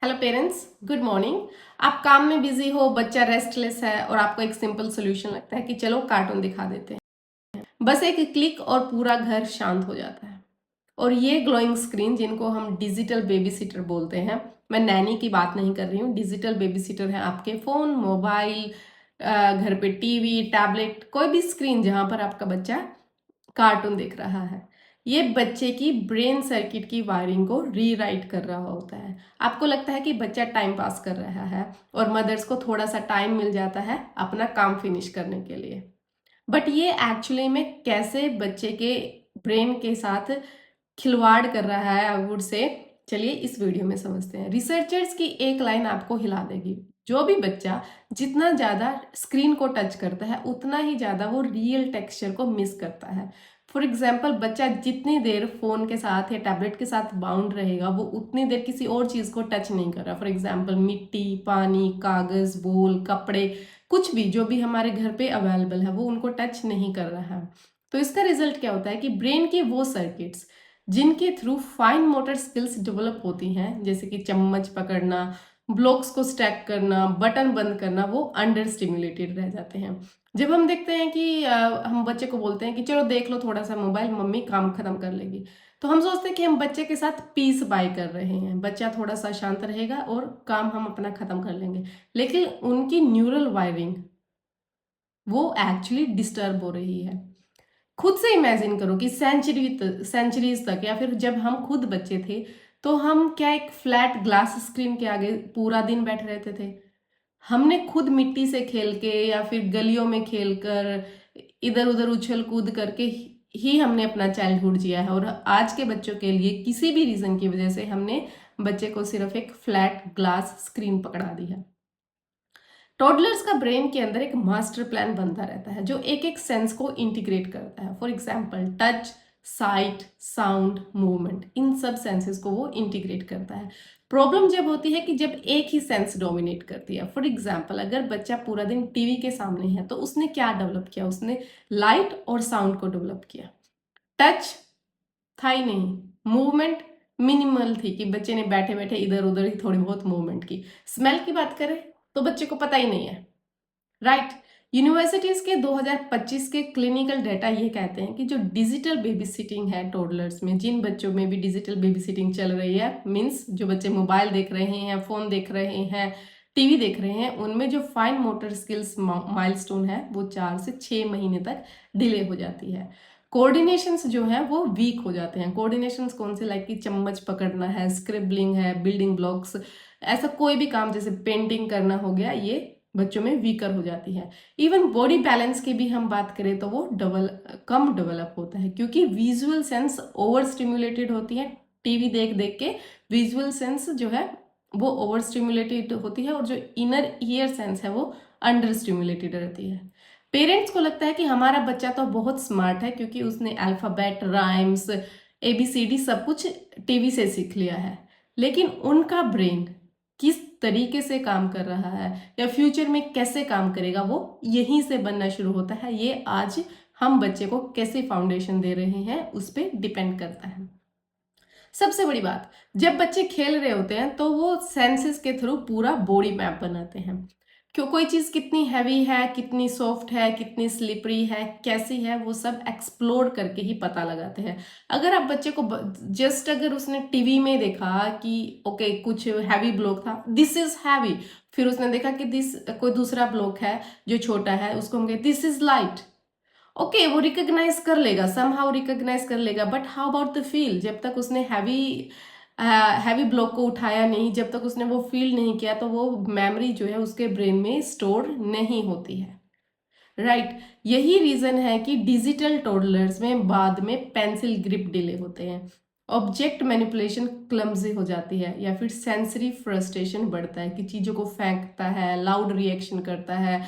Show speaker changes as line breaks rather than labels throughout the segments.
Hello parents, good morning. आप काम में बिजी हो, बच्चा रेस्टलेस है और आपको एक सिंपल सोल्यूशन लगता है कि चलो कार्टून दिखा देते हैं। बस एक क्लिक और पूरा घर शांत हो जाता है। और ये ग्लोइंग स्क्रीन जिनको हम डिजिटल बेबी सीटर बोलते हैं, मैं नैनी की बात नहीं कर रही हूँ, डिजिटल बेबी सीटर है आपके फ़ोन, मोबाइल, घर पे टीवी, टैबलेट, कोई भी स्क्रीन जहाँ पर आपका बच्चा कार्टून देख रहा है। ये बच्चे की ब्रेन सर्किट की वायरिंग को रीराइट कर रहा होता है। आपको लगता है कि बच्चा टाइम पास कर रहा है और मदर्स को थोड़ा सा टाइम मिल जाता है अपना काम फिनिश करने के लिए। बट ये एक्चुअली में कैसे बच्चे के ब्रेन के साथ खिलवाड़ कर रहा है, आई वुड से, चलिए इस वीडियो में समझते हैं। रिसर्चर्स की एक लाइन आपको हिला देगी। जो भी बच्चा जितना ज़्यादा स्क्रीन को टच करता है उतना ही ज़्यादा वो रियल टेक्सचर को मिस करता है। फॉर एग्जाम्पल, बच्चा जितनी देर फ़ोन के साथ या टैबलेट के साथ बाउंड रहेगा वो उतनी देर किसी और चीज़ को टच नहीं कर रहा। फॉर एग्जाम्पल, मिट्टी, पानी, कागज़, बोल, कपड़े, कुछ भी जो भी हमारे घर पे अवेलेबल है वो उनको टच नहीं कर रहा है। तो इसका रिजल्ट क्या होता है कि ब्रेन की वो सर्किट्स जिनके through fine motor skills develop होती हैं, जैसे कि चम्मच पकड़ना, ब्लॉक्स को स्टैक करना, बटन बंद करना, वो अंडर स्टिमुलेटेड रह जाते हैं। जब हम देखते हैं कि हम बच्चे को बोलते हैं कि चलो देख लो थोड़ा सा मोबाइल, मम्मी काम खत्म कर लेगी, तो हम सोचते हैं कि हम बच्चे के साथ पीस बाय कर रहे हैं, बच्चा थोड़ा सा शांत रहेगा और काम हम अपना खत्म कर लेंगे। लेकिन उनकी न्यूरल वायरिंग वो एक्चुअली डिस्टर्ब हो रही है। खुद से इमेजिन करो कि सेंचुरीज तक, या फिर जब हम खुद बच्चे थे तो हम क्या एक फ्लैट ग्लास स्क्रीन के आगे पूरा दिन बैठे रहते थे? हमने खुद मिट्टी से खेल के या फिर गलियों में खेल कर, इधर उधर उछल कूद करके ही हमने अपना चाइल्डहुड जिया है। और आज के बच्चों के लिए किसी भी रीजन की वजह से हमने बच्चे को सिर्फ एक फ्लैट ग्लास स्क्रीन पकड़ा दी है। टॉडलर्स का ब्रेन के अंदर एक मास्टर प्लान बनता रहता है जो एक एक सेंस को इंटीग्रेट करता है। For example, touch, sight, sound, movement, इन सब सेंसेस को वो इंटीग्रेट करता है। प्रॉब्लम जब होती है कि जब एक ही सेंस डोमिनेट करती है। फॉर एग्जाम्पल, अगर बच्चा पूरा दिन टीवी के सामने है तो उसने क्या डेवलप किया? उसने लाइट और साउंड को डेवलप किया। टच था ही नहीं, मूवमेंट मिनिमल थी कि बच्चे ने बैठे बैठे इधर उधर ही थोड़ी बहुत मूवमेंट की। स्मेल की बात करें तो बच्चे को पता ही नहीं है, राइट। यूनिवर्सिटीज के 2025 के क्लिनिकल डेटा ये कहते हैं कि जो डिजिटल बेबी सिटिंग है टोडलर्स में, जिन बच्चों में भी डिजिटल बेबी सिटिंग चल रही है, मीन्स जो बच्चे मोबाइल देख रहे हैं, फोन देख रहे हैं, टीवी देख रहे हैं, उनमें जो फाइन मोटर स्किल्स माइलस्टोन है वो 4 से 6 महीने तक डिले हो जाती है। कोऑर्डिनेशंस जो है वो वीक हो जाते हैं। कोऑर्डिनेशंस कौन से? लाइक कि चम्मच पकड़ना है, स्क्रिबलिंग है, बिल्डिंग ब्लॉक्स, ऐसा कोई भी काम जैसे पेंटिंग करना हो गया, ये बच्चों में वीकर हो जाती है। इवन बॉडी बैलेंस की भी हम बात करें तो वो कम डेवलप होता है, क्योंकि विजुअल सेंस ओवर स्टिमुलेटेड होती है। टीवी देख देख के विजुअल सेंस जो है वो ओवर स्टिमुलेटेड होती है और जो इनर ईयर सेंस है वो अंडर स्टिमुलेटेड रहती है। पेरेंट्स को लगता है कि हमारा बच्चा तो बहुत स्मार्ट है क्योंकि उसने अल्फ़ाबेट, राइम्स, ABCD सब कुछ टीवी से सीख लिया है। लेकिन उनका ब्रेन किस तरीके से काम कर रहा है या फ्यूचर में कैसे काम करेगा वो यहीं से बनना शुरू होता है। ये आज हम बच्चे को कैसे फाउंडेशन दे रहे हैं उस पर डिपेंड करता है। सबसे बड़ी बात, जब बच्चे खेल रहे होते हैं तो वो सेंसेस के थ्रू पूरा बॉडी मैप बनाते हैं। क्यों कोई चीज़ कितनी हैवी है, कितनी सॉफ्ट है, कितनी स्लिपरी है, कैसी है, वो सब एक्सप्लोर करके ही पता लगाते हैं। अगर आप बच्चे को जस्ट अगर उसने टीवी में देखा कि ओके कुछ हैवी ब्लॉक था, दिस इज हैवी, फिर उसने देखा कि दिस कोई दूसरा ब्लॉक है जो छोटा है, उसको हम कहते दिस इज लाइट, ओके वो रिकॉग्नाइज कर लेगा, समहाउ रिकॉग्नाइज कर लेगा। But how about the feel? जब तक उसने हैवी ब्लॉक को उठाया नहीं, जब तक उसने वो फील नहीं किया, तो वो मेमोरी जो है उसके ब्रेन में स्टोर नहीं होती है, राइट। यही रीजन है कि डिजिटल टोडलर्स में बाद में पेंसिल ग्रिप डिले होते हैं, ऑब्जेक्ट मैनिपुलेशन क्लमजी हो जाती है, या फिर सेंसरी फ्रस्ट्रेशन बढ़ता है कि चीज़ों को फेंकता है, लाउड रिएक्शन करता है,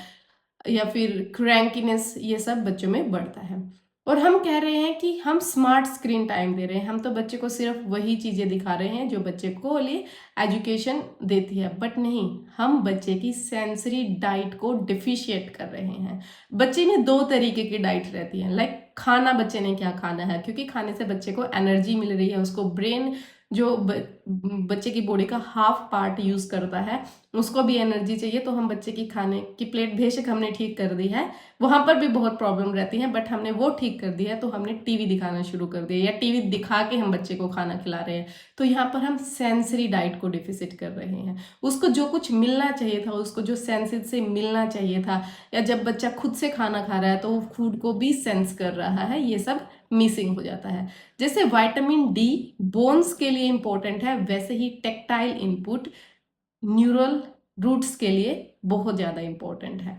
या फिर क्रैंकीनेस, ये सब बच्चों में बढ़ता है। और हम कह रहे हैं कि हम स्मार्ट स्क्रीन टाइम दे रहे हैं, हम तो बच्चे को सिर्फ वही चीज़ें दिखा रहे हैं जो बच्चे को लिए एजुकेशन देती है, बट नहीं, हम बच्चे की सेंसरी डाइट को डिफिशिएट कर रहे हैं। बच्चे में 2 तरीके की डाइट रहती है। लाइक खाना, बच्चे ने क्या खाना है, क्योंकि खाने से बच्चे को एनर्जी मिल रही है, उसको ब्रेन जो बच्चे की बॉडी का हाफ पार्ट यूज करता है, उसको भी एनर्जी चाहिए। तो हम बच्चे की खाने की प्लेट बेशक हमने ठीक कर दी है, वहां पर भी बहुत प्रॉब्लम रहती है, बट हमने वो ठीक कर दी है, तो हमने टीवी दिखाना शुरू कर दिया या टीवी दिखा के हम बच्चे को खाना खिला रहे हैं। तो यहाँ पर हम सेंसरी डाइट को डिफिसिट कर रहे हैं। उसको जो कुछ मिलना चाहिए था, उसको जो सेंसेस से मिलना चाहिए था, या जब बच्चा खुद से खाना खा रहा है तो वो फूड को भी सेंस कर रहा है, ये सब मिसिंग हो जाता है। जैसे विटामिन डी बोन्स के लिए इंपॉर्टेंट है, वैसे ही टेक्टाइल इनपुट न्यूरल रूट्स के लिए बहुत ज्यादा इंपॉर्टेंट है।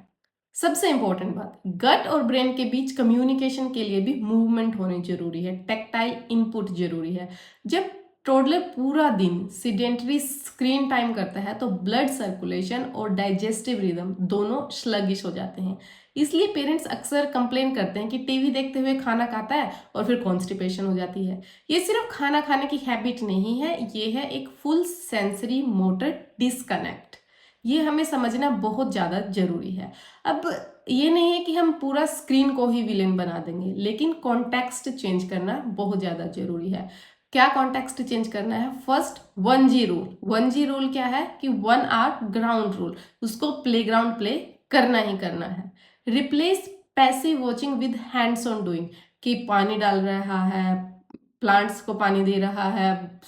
सबसे इंपॉर्टेंट बात, गट और ब्रेन के बीच कम्युनिकेशन के लिए भी मूवमेंट होनी जरूरी है, टेक्टाइल इनपुट जरूरी है। जब टोडलर पूरा दिन सिडेंटरी स्क्रीन टाइम करता है तो ब्लड सर्कुलेशन और डाइजेस्टिव रिदम दोनों स्लगिश हो जाते हैं। इसलिए पेरेंट्स अक्सर कंप्लेन करते हैं कि टीवी देखते हुए खाना खाता है और फिर कॉन्स्टिपेशन हो जाती है। ये सिर्फ खाना खाने की हैबिट नहीं है, ये है एक फुल सेंसरी मोटर डिस्कनेक्ट। ये हमें समझना बहुत ज़्यादा जरूरी है। अब ये नहीं है कि हम पूरा स्क्रीन को ही विलेन बना देंगे, लेकिन कॉन्टेक्स्ट चेंज करना बहुत ज़्यादा जरूरी है। क्या कॉन्टेक्स्ट चेंज करना है? First 1G rule. 1G rule क्या है कि 1 आवर ग्राउंड रूल, उसको प्लेग्राउंड प्ले करना ही करना है। Replace passive watching with hands on doing, कि पानी डाल रहा है, प्लांट्स को पानी दे रहा है,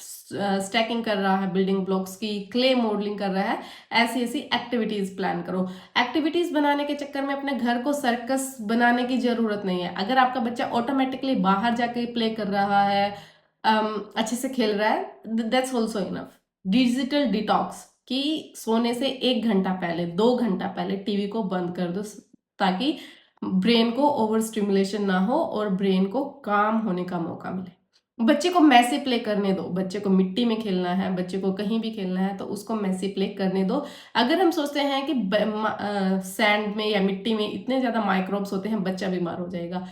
स्टैकिंग कर रहा है बिल्डिंग ब्लॉक्स की, क्ले मॉडलिंग कर रहा है, ऐसी ऐसी एक्टिविटीज प्लान करो। एक्टिविटीज बनाने के चक्कर में अपने घर को सर्कस बनाने की जरूरत नहीं है। अगर आपका बच्चा ऑटोमेटिकली बाहर जाके प्ले कर रहा है, अच्छे से खेल रहा है, that's also enough. Digital detox, कि सोने से 1 घंटा पहले 2 घंटा पहले टीवी को बंद कर दो, ताकि ब्रेन को ओवर स्टिमुलेशन ना हो और ब्रेन को काम होने का मौका मिले। बच्चे को मैसी प्ले करने दो, बच्चे को मिट्टी में खेलना है, बच्चे को कहीं भी खेलना है तो उसको मैसी प्ले करने दो। अगर हम सोचते हैं कि सैंड में या मिट्टी में इतने ज्यादा माइक्रोब्स होते हैं, बच्चा बीमार हो जाएगा,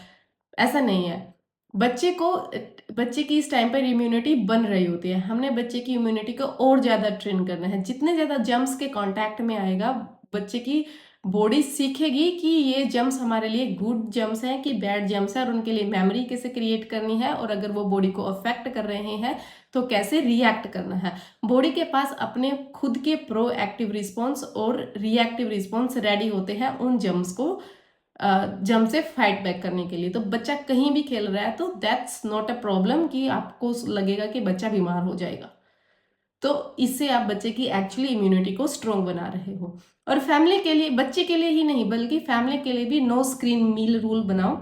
ऐसा नहीं है। बच्चे की इस टाइम पर इम्यूनिटी बन रही होती है, हमने बच्चे की इम्यूनिटी को और ज्यादा ट्रेन करना है। जितने ज्यादा जर्म्स के कांटेक्ट में आएगा, बच्चे की बॉडी सीखेगी कि ये जर्म्स हमारे लिए गुड जर्म्स हैं कि बैड जर्म्स है, और उनके लिए मेमोरी कैसे क्रिएट करनी है, और अगर वो बॉडी को अफेक्ट कर रहे हैं तो कैसे रिएक्ट करना है। बॉडी के पास अपने खुद के प्रोएक्टिव रिस्पॉन्स और रिएक्टिव रिस्पॉन्स रेडी होते हैं उन जर्म्स को जम से फाइट बैक करने के लिए। तो बच्चा कहीं भी खेल रहा है तो दैट्स नॉट अ प्रॉब्लम कि आपको लगेगा कि बच्चा बीमार हो जाएगा। तो इससे आप बच्चे की एक्चुअली इम्यूनिटी को स्ट्रॉन्ग बना रहे हो। और फैमिली के लिए, बच्चे के लिए ही नहीं बल्कि फैमिली के लिए भी नो स्क्रीन मील रूल बनाओ।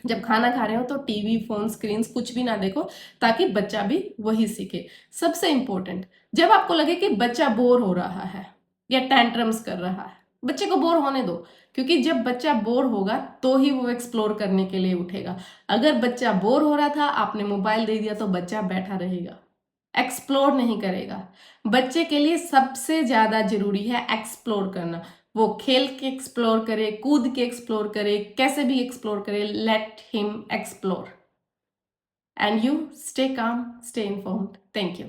जब खाना खा रहे हो तो टीवी, फोन, स्क्रीन कुछ भी ना देखो, ताकि बच्चा भी वही सीखे। सबसे इंपॉर्टेंट, जब आपको लगे कि बच्चा बोर हो रहा है या टैंट्रम्स कर रहा है, बच्चे को बोर होने दो, क्योंकि जब बच्चा बोर होगा तो ही वो एक्सप्लोर करने के लिए उठेगा। अगर बच्चा बोर हो रहा था, आपने मोबाइल दे दिया, तो बच्चा बैठा रहेगा, एक्सप्लोर नहीं करेगा। बच्चे के लिए सबसे ज्यादा जरूरी है एक्सप्लोर करना। वो खेल के एक्सप्लोर करे, कूद के एक्सप्लोर करे, कैसे भी एक्सप्लोर करे, let him explore. And you stay calm, stay informed. Thank you.